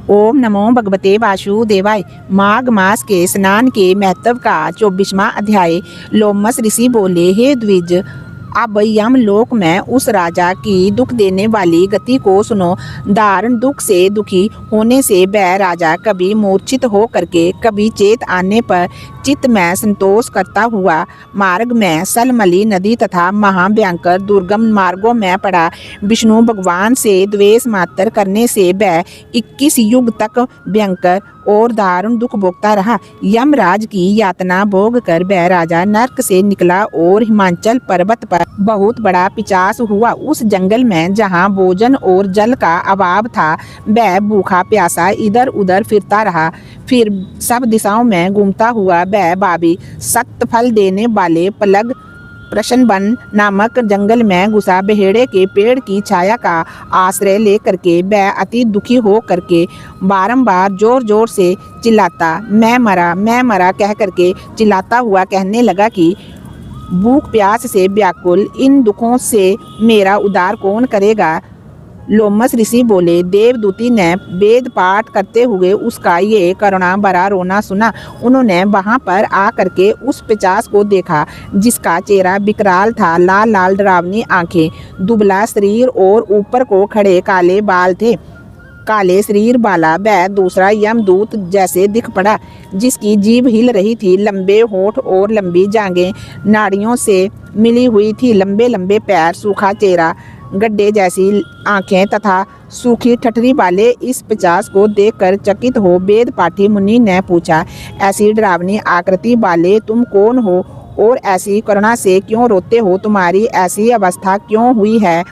ओम नमो भगवते वासुदेवाय। माघ मास के स्नान के महत्व का 24वां अध्याय। लोमस ऋषि बोले, हे द्विज, अब यमलोक में उस राजा की दुख देने वाली गति को सुनो। दारुण दुख से दुखी होने से वह राजा कभी मूर्छित हो करके, कभी चेत आने पर चित्त में संतोष करता हुआ मार्ग में सलमली नदी तथा महाभयंकर दुर्गम मार्गों में पड़ा। विष्णु भगवान से द्वेष मात्र करने से वह 21 युग तक भयंकर और दारुण दुख भोगता रहा। यमराज की यातना भोग कर वह राजा नरक से निकला और हिमाचल पर्वत पर बहुत बड़ा पिचास हुआ। उस जंगल में जहाँ भोजन और जल का अभाव था, वह भूखा प्यासा इधर उधर फिरता रहा। फिर सब दिशाओं में घूमता हुआ वह भावी सत्य फल देने वाले पलग प्रशनवन नामक जंगल में घुसा। बहेड़े के पेड़ की छाया का आश्रय लेकर के वह अति दुखी हो करके बारंबार जोर जोर से चिल्लाता, मैं मरा कह करके चिल्लाता हुआ कहने लगा कि भूख प्यास से व्याकुल इन दुखों से मेरा उद्धार कौन करेगा। लोमस ऋषि बोले, देवदूती ने वेद पाठ करते हुए उसका ये करुणा भरा रोना सुना। उन्होंने वहां पर आकर के उस पिशाच को देखा, जिसका चेहरा विकराल था, लाल लाल डरावनी आंखें, दुबला शरीर और ऊपर को खड़े काले बाल थे। काले शरीर वाला वह दूसरा यमदूत जैसे दिख पड़ा, जिसकी जीभ हिल रही थी, लंबे होठ और लंबी जांघें नाड़ियों से मिली हुई थी, लंबे लंबे पैर, सूखा चेहरा, गड्ढे जैसी आंखें तथा सूखी ठठरी वाले इस पिशाच को देखकर चकित हो वेद पाठी मुनि ने पूछा, ऐसी डरावनी आकृति वाले तुम कौन हो और ऐसी करुणा से क्यों रोते हो? तुम्हारी ऐसी अवस्था क्यों हुई है?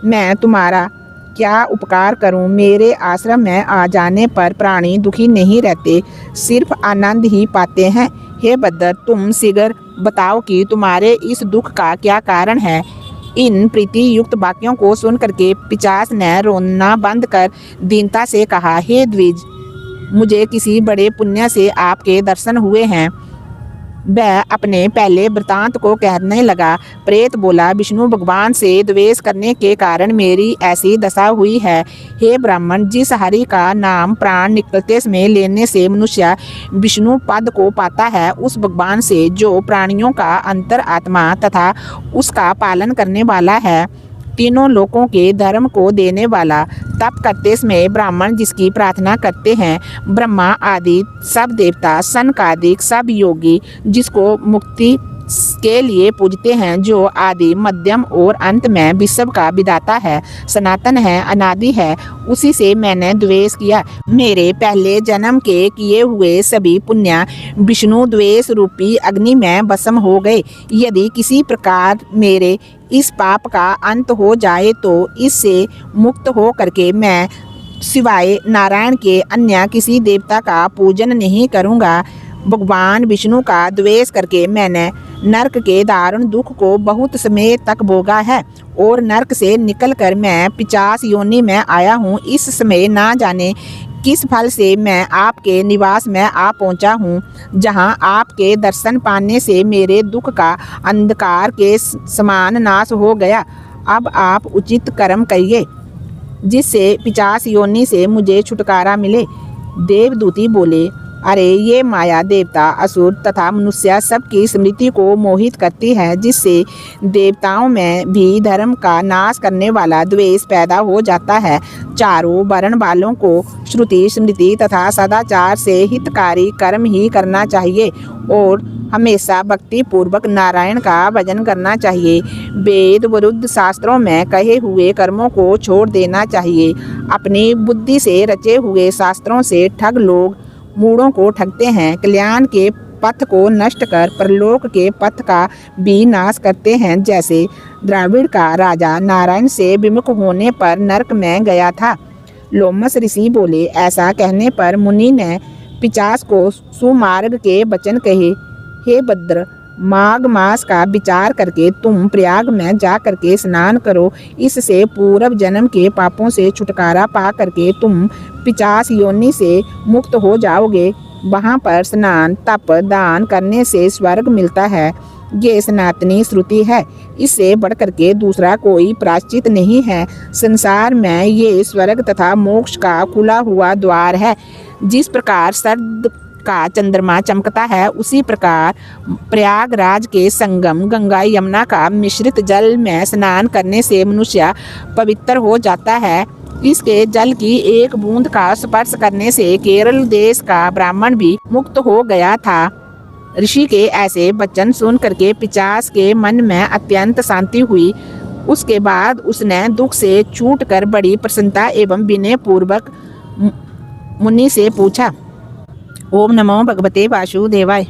मैं तुम्हारा क्या उपकार करूं? मेरे आश्रम में आ जाने पर प्राणी दुखी नहीं रहते, सिर्फ आनंद ही पाते हैं। हे बद्र, तुम शीघ्र बताओ कि तुम्हारे इस दुख का क्या कारण है। इन प्रीति युक्त वाक्यों को सुन करके पिशाच ने रोना बंद कर दीनता से कहा, हे द्विज, मुझे किसी बड़े पुण्य से आपके दर्शन हुए हैं। वह अपने पहले वृतांत को कहने लगा। प्रेत बोला, विष्णु भगवान से द्वेष करने के कारण मेरी ऐसी दशा हुई है। हे ब्राह्मण, जिस हरि का नाम प्राण निकलते समय लेने से मनुष्य विष्णु पद को पाता है, उस भगवान से जो प्राणियों का अंतर आत्मा तथा उसका पालन करने वाला है, तीनों लोकों के धर्म को देने वाला, तप करते समय ब्राह्मण जिसकी प्रार्थना करते हैं, ब्रह्मा आदि सब देवता, सनकादिक सब योगी जिसको मुक्ति के लिए पूजते हैं, जो आदि मध्यम और अंत में विश्व का विधाता है, सनातन है, अनादि है, उसी से मैंने द्वेष किया। मेरे पहले जन्म के किए हुए सभी पुण्य विष्णु द्वेष रूपी अग्नि में भस्म हो गए। यदि किसी प्रकार मेरे इस पाप का अंत हो जाए तो इससे मुक्त हो करके मैं सिवाय नारायण के अन्य किसी देवता का पूजन नहीं करूँगा। भगवान विष्णु का द्वेष करके मैंने नरक के दारुण दुख को बहुत समय तक भोगा है और नरक से निकलकर मैं पिशाच योनि में आया हूँ। इस समय ना जाने किस फल से मैं आपके निवास में आ पहुँचा हूँ, जहाँ आपके दर्शन पाने से मेरे दुख का अंधकार के समान नाश हो गया। अब आप उचित कर्म करिए, जिससे पिशाच योनि से मुझे छुटकारा मिले। देवदूती बोले, अरे ये माया देवता, असुर तथा मनुष्य सबकी स्मृति को मोहित करती है, जिससे देवताओं में भी धर्म का नाश करने वाला द्वेष पैदा हो जाता है। चारों वर्ण वालों को श्रुति स्मृति तथा सदाचार से हितकारी कर्म ही करना चाहिए और हमेशा भक्ति पूर्वक नारायण का भजन करना चाहिए। वेद विरुद्ध शास्त्रों में कहे हुए कर्मों को छोड़ देना चाहिए। अपनी बुद्धि से रचे हुए शास्त्रों से ठग लोग मूढ़ों को ठगते हैं, कल्याण के पथ को नष्ट कर परलोक के पथ का भी नाश करते हैं। जैसे द्राविड़ का राजा नारायण से विमुख होने पर नरक में गया था। लोमस ऋषि बोले, ऐसा कहने पर मुनि ने पिशाच को सुमार्ग के वचन कहे। हे बद्र, माघ मास का विचार करके तुम प्रयाग में जा करके स्नान करो। इससे पूर्व जन्म के पापों से छुटकारा पा करके तुम पिशाच योनि से मुक्त हो जाओगे। वहाँ पर स्नान तप दान करने से स्वर्ग मिलता है। ये सनातनी श्रुति है। इससे बढ़कर के दूसरा कोई प्रायश्चित नहीं है। संसार में ये स्वर्ग तथा मोक्ष का खुला हुआ द्वार है। जिस प्रकार सर्द का चंद्रमा चमकता है, उसी प्रकार प्रयागराज के संगम गंगा यमुना का मिश्रित जल में स्नान करने से मनुष्य पवित्र हो जाता है। इसके जल की एक बूंद का स्पर्श करने से केरल देश का ब्राह्मण भी मुक्त हो गया था। ऋषि के ऐसे वचन सुन करके पिशाच के मन में अत्यंत शांति हुई। उसके बाद उसने दुख से छूटकर बड़ी प्रसन्नता एवं विनय पूर्वक मुनि से पूछा, ओम नमो भगवते वासुदेवाय।